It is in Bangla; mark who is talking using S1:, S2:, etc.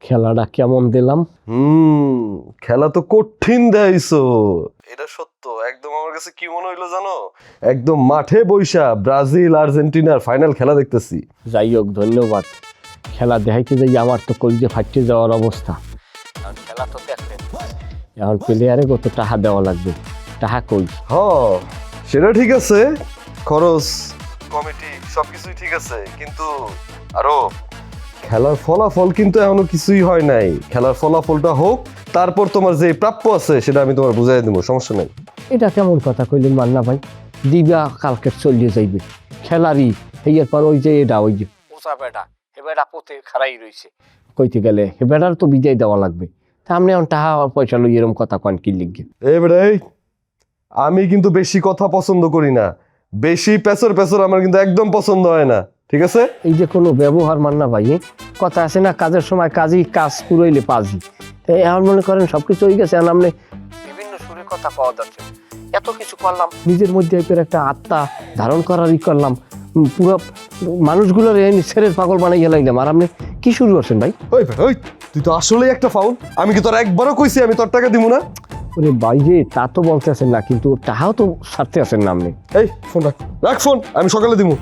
S1: খেলাটা কেমন দিলাম?
S2: খেলা তো কঠিন দেয়ছো, এটা সত্য। একদম আমার কাছে কি মনে হইলো জানো, একদম মাঠে বইসা ব্রাজিল আর্জেন্টিনার ফাইনাল খেলা দেখতেছি।
S1: যাই হোক, ধন্যবাদ। খেলা দেখাইতে যাই আমার তো কলজে ফাটতে যাওয়ার অবস্থা। এখন খেলা তো দেখলেন, এখন প্লেয়ারে কত টাকা দেওয়া লাগবে, টাকা কই?
S2: হ, সেটা ঠিক আছে, খরচ কমিটি সবকিছুই ঠিক আছে, কিন্তু আরো খেলার ফলাফল কিন্তু এখনো কিছুই হয় নাই। খেলার ফলাফলটা হোক, তারপর তোমার যে প্রাপ্য আছে সেটা আমি তোমার বুঝাই দেবো, সমস্যা নাই।
S1: এটা কেমন কথা কইলেন মান্না ভাই? দিবা কালকে চলিয়ে যাইবে খেলারই, এর পর ওই যে এটা ওই যে পোষা বেটা, হে বেটা পোতে খারাই রইছে কইতে গেলে, হে বেটার তো বিদায় দেওয়া লাগবে। তা আপনি এখন টাকা পয়সা লই এরকম কথা কন কি লিখবে?
S2: এবারে আমি কিন্তু বেশি কথা পছন্দ করি না, বেশি পেছর পেছর আমার কিন্তু একদম পছন্দ হয় না, ঠিক আছে?
S1: এই যে কোনো ব্যবহার মান্না ভাই, কথা আছে না, কাজের সময় কাজই, কাজ পুরোইলে পাজি। তাই এখন মনে করেন সবকিছু হয়ে গেছে, এখন আপনি বিভিন্ন সুরে কথা পাওয়া যাচ্ছে, এত কিছু করলাম, নিজের মধ্যে একটা আত্মা ধারণ করারই করলাম, পুরো মানুষগুলোর ছেড়ের পাগল বানাই গেলাম, আর আপনি কি শুরু করছেন ভাই?
S2: ওই তুই তো আসলেই একটা ফাউল। আমি কি তোর একবারও কইছি আমি তোর টাকা দিব না?
S1: ওরে ভাই রে, তা তো বলতে আছেন না, কিন্তু টাকাও তো ছাড়তে আছেন না আপনি।
S2: এই ফোন রাখ, রাখ ফোন, আমি সকালে দিব।